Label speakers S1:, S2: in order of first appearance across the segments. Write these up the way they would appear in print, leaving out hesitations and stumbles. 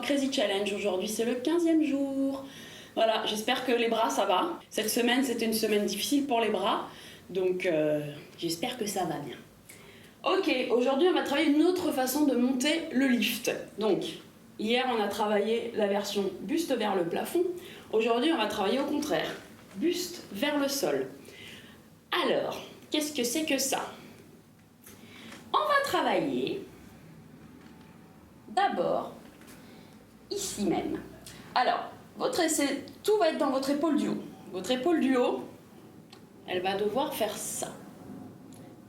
S1: le Crazy Challenge. Aujourd'hui, c'est le 15e jour. Voilà, j'espère que les bras, ça va. Cette semaine, c'était une semaine difficile pour les bras. Donc, j'espère que ça va bien. Ok, aujourd'hui, on va travailler une autre façon de monter le lift. Donc, hier, on a travaillé la version buste vers le plafond. Aujourd'hui, on va travailler au contraire. Buste vers le sol. Alors, qu'est-ce que c'est que ça? On va travailler d'abord ici même. Alors, tout va être dans votre épaule du haut. Votre épaule du haut, elle va devoir faire ça.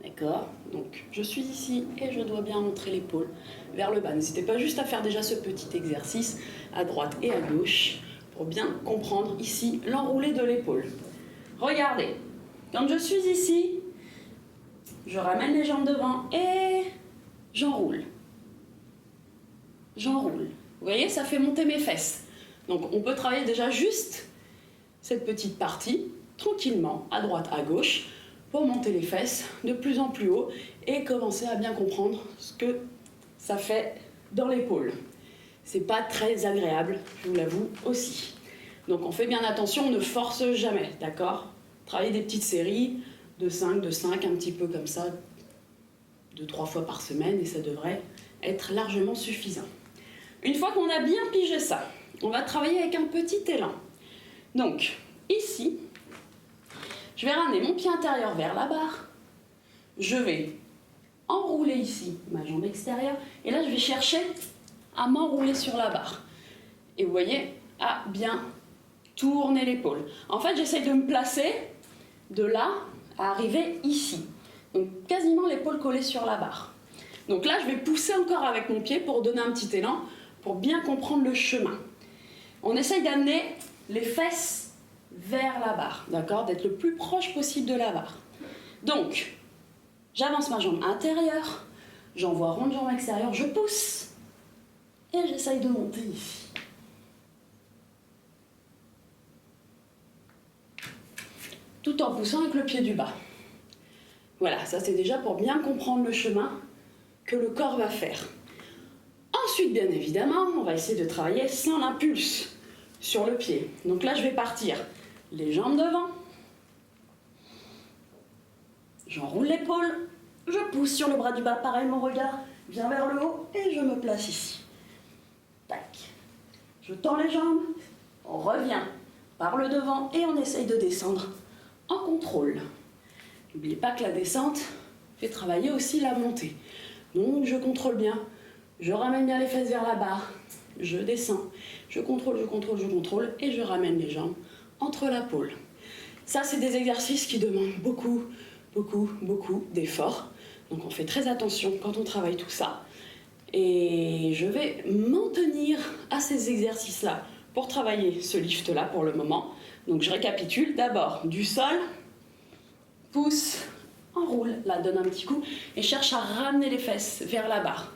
S1: D'accord? Donc, je suis ici et je dois bien montrer l'épaule vers le bas. N'hésitez pas juste à faire déjà ce petit exercice à droite et à gauche pour bien comprendre ici l'enroulé de l'épaule. Regardez, quand je suis ici, je ramène les jambes devant et j'enroule. J'enroule. Vous voyez, ça fait monter mes fesses. Donc on peut travailler déjà juste cette petite partie, tranquillement, à droite, à gauche, pour monter les fesses de plus en plus haut et commencer à bien comprendre ce que ça fait dans l'épaule. C'est pas très agréable, je vous l'avoue aussi. Donc on fait bien attention, on ne force jamais, d'accord? Travaillez des petites séries de 5, un petit peu comme ça, 2-3 fois par semaine et ça devrait être largement suffisant. Une fois qu'on a bien pigé ça, on va travailler avec un petit élan. Donc, ici, je vais ramener mon pied intérieur vers la barre. Je vais enrouler ici ma jambe extérieure. Et là, je vais chercher à m'enrouler sur la barre. Et vous voyez, à bien tourner l'épaule. En fait, j'essaie de me placer de là à arriver ici. Donc, quasiment l'épaule collée sur la barre. Donc là, je vais pousser encore avec mon pied pour donner un petit élan, pour bien comprendre le chemin. On essaye d'amener les fesses vers la barre, d'accord? D'être le plus proche possible de la barre. Donc, j'avance ma jambe intérieure, j'envoie rond jambe extérieure, je pousse et j'essaye de monter ici. Tout en poussant avec le pied du bas. Voilà, ça c'est déjà pour bien comprendre le chemin que le corps va faire. Ensuite, bien évidemment, on va essayer de travailler sans l'impulse sur le pied. Donc là, je vais partir les jambes devant. J'enroule l'épaule. Je pousse sur le bras du bas. Pareil, mon regard vient vers le haut et je me place ici. Tac. Je tends les jambes. On revient par le devant et on essaye de descendre en contrôle. N'oubliez pas que la descente fait travailler aussi la montée. Donc, je contrôle bien. Je ramène bien les fesses vers la barre, je descends, je contrôle et je ramène les jambes entre la pôle. Ça, c'est des exercices qui demandent beaucoup d'efforts. Donc on fait très attention quand on travaille tout ça. Et je vais m'en tenir à ces exercices-là pour travailler ce lift-là pour le moment. Donc je récapitule, d'abord du sol, pousse, enroule, là donne un petit coup et cherche à ramener les fesses vers la barre.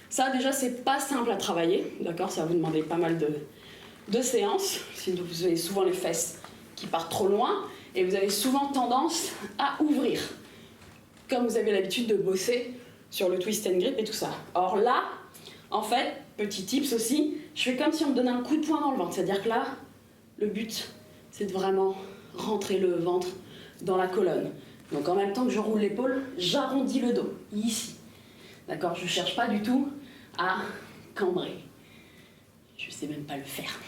S1: Ça, déjà, c'est pas simple à travailler, d'accord? Ça va vous demander pas mal de séances. Sinon, vous avez souvent les fesses qui partent trop loin et vous avez souvent tendance à ouvrir, comme vous avez l'habitude de bosser sur le twist and grip et tout ça. Or là, en fait, petit tips aussi, je fais comme si on me donnait un coup de poing dans le ventre. C'est-à-dire que là, le but, c'est de vraiment rentrer le ventre dans la colonne. Donc en même temps que je roule l'épaule, j'arrondis le dos, ici. D'accord? Je ne cherche pas du tout à cambrer. Je ne sais même pas le faire.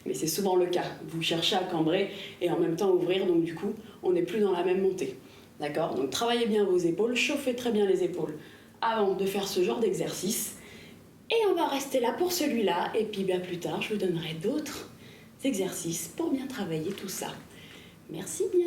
S1: Mais c'est souvent le cas. Vous cherchez à cambrer et en même temps ouvrir, donc du coup, on n'est plus dans la même montée. D'accord? Donc travaillez bien vos épaules, chauffez très bien les épaules avant de faire ce genre d'exercice. Et on va rester là pour celui-là. Et puis bien plus tard, je vous donnerai d'autres exercices pour bien travailler tout ça. Merci bien.